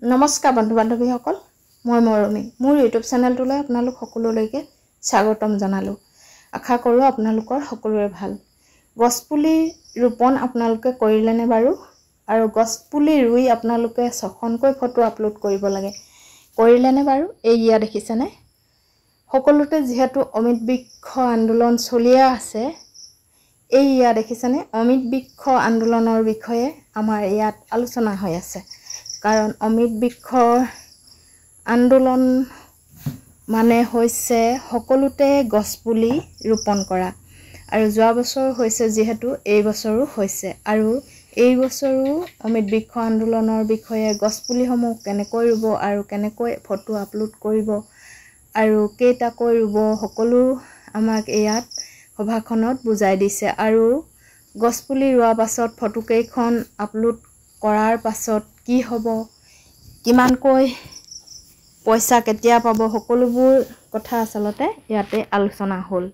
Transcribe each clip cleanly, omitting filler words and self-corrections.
নমস্কাৰ বন্ধু বান্ধৱীসকল, মই মৰমী মোৰ ইউটিউব চেনেলটোলৈ আপোনালোক সকলোলৈকে স্বাগতম জনালোঁ। আশা কৰোঁ আপোনালোকৰ সকলোৰে ভাল। গছপুলি ৰোপণ আপোনালোকে কৰিলেনে বাৰু? আৰু গছপুলি ৰুই আপোনালোকে 6খনকৈ ফটো আপলোড কৰিব লাগে, কৰিলেনে বাৰু? এইয়া দেখিছেনে? সকলোতে যিহেতু অমৃত বৃক্ষ আন্দোলন চলিয়ে আছে, এইয়া দেখিছেনে? অমৃত বৃক্ষ আন্দোলনৰ বিষয়ে আমাৰ ইয়াত আলোচনা হৈ আছে। কাৰণ অমৃত বৃক্ষৰ আন্দোলন মানে হৈছে সকলোতে গছপুলি ৰোপণ কৰা। আৰু যোৱা বছৰ হৈছে যিহেতু এই বছৰো হৈছে, আৰু এই বছৰো অমৃত বৃক্ষ আন্দোলনৰ বিষয়ে গছপুলিসমূহ কেনেকৈ ৰুব আৰু কেনেকৈ ফটো আপলোড কৰিব আৰু কেইটাকৈ ৰুব সকলো আমাক ইয়াত সভাখনত বুজাই দিছে। আৰু গছপুলি ৰোৱাৰ পাছত ফটোকেইখন আপলোড কৰাৰ পাছত কি হ'ব, কিমানকৈ পইচা কেতিয়া পাব, সকলোবোৰ কথা আচলতে ইয়াতে আলোচনা হ'ল।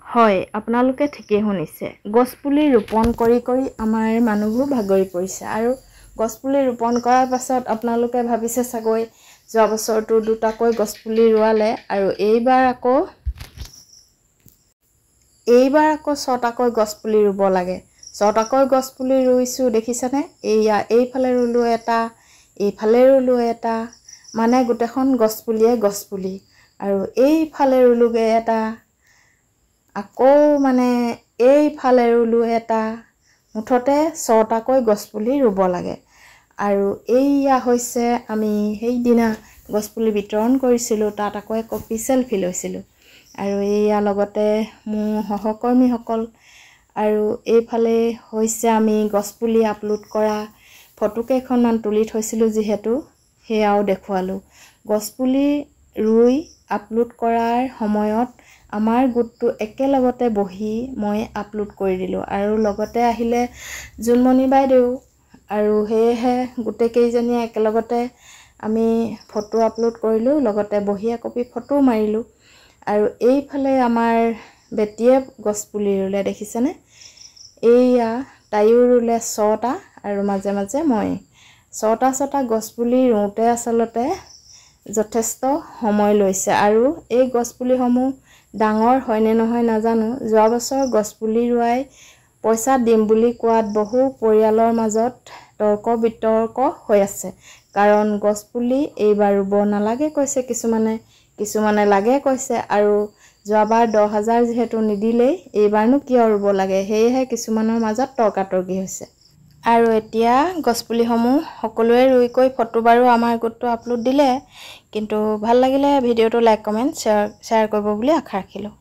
হয়, আপোনালোকে ঠিকেই শুনিছে। গছপুলি ৰোপণ কৰি কৰি আমাৰ মানুহবোৰ ভাগৰি পৰিছে। আৰু গছপুলি ৰোপণ কৰাৰ পাছত আপোনালোকে ভাবিছে চাগৈ যোৱা বছৰটো 2টাকৈ গছপুলি ৰোৱালে আৰু এইবাৰ আকৌ 6টাকৈ গছপুলি ৰুব লাগে। 6টাকৈ গছপুলি ৰুইছোঁ দেখিছেনে? এইফালে ৰুলোঁ এটা, এইফালে ৰুলোঁ এটা, মানে গোটেইখন গছপুলিয়ে গছপুলি। আৰু এইফালে ৰুলোগৈ এটা, আকৌ মানে এইফালে ৰুলোঁ এটা, মুঠতে 6টাকৈ গছপুলি ৰুব লাগে। আৰু এইয়া হৈছে আমি সেইদিনা গছপুলি বিতৰণ কৰিছিলোঁ, তাত আকৌ এক কপি চেলফি লৈছিলোঁ। আৰু এইয়া লগতে মোৰ সহকৰ্মীসকল, আৰু এইফালে হৈছে আমি গছপুলি আপলোড কৰা ফটোকেইখনমান তুলি থৈছিলোঁ যিহেতু সেয়াও দেখুৱালোঁ। গছপুলি ৰুই আপলোড কৰাৰ সময়ত আমাৰ গোটটো একেলগতে বহি মই আপলোড কৰি দিলোঁ। আৰু লগতে আহিলে জোনমণি বাইদেউ, আৰু সেয়েহে গোটেইকেইজনীয়ে একেলগতে আমি ফটো আপলোড কৰিলোঁ, লগতে বহি একপি ফটো মাৰিলোঁ। আৰু এইফালে আমাৰ বেটীয়ে গছপুলি ৰুলে দেখিছেনে? এইয়া তাইও ৰুলে 6টা, আৰু মাজে মাজে মই 6টা গছপুলি ৰুওঁতে আচলতে যথেষ্ট সময় লৈছে। আৰু এই গছপুলিসমূহ ডাঙৰ হয়নে নহয় নাজানো। যোৱা বছৰ গছপুলি ৰুৱাই পইচা দিম বুলি কোৱাত বহু পৰিয়ালৰ মাজত তৰ্ক বিতৰ্ক হৈ আছে। কাৰণ গছপুলি এইবাৰ ৰুব নালাগে কৈছে কিছুমানে লাগে কৈছে। আৰু যোৱাবাৰ 10,000 যিহেতু নিদিলেই, এইবাৰনো কিয় ৰুব লাগে, সেয়েহে কিছুমানৰ মাজত তৰ্কাতৰ্কি হৈছে। আৰু এতিয়া গছপুলিসমূহ সকলোৱে ৰুই কৰি ফটো বাৰু আমাৰ গোটটো আপলোড দিলে, কিন্তু ভাল লাগিলে ভিডিঅ'টো লাইক কমেণ্ট শ্বেয়াৰ কৰিব বুলি আশা ৰাখিলোঁ।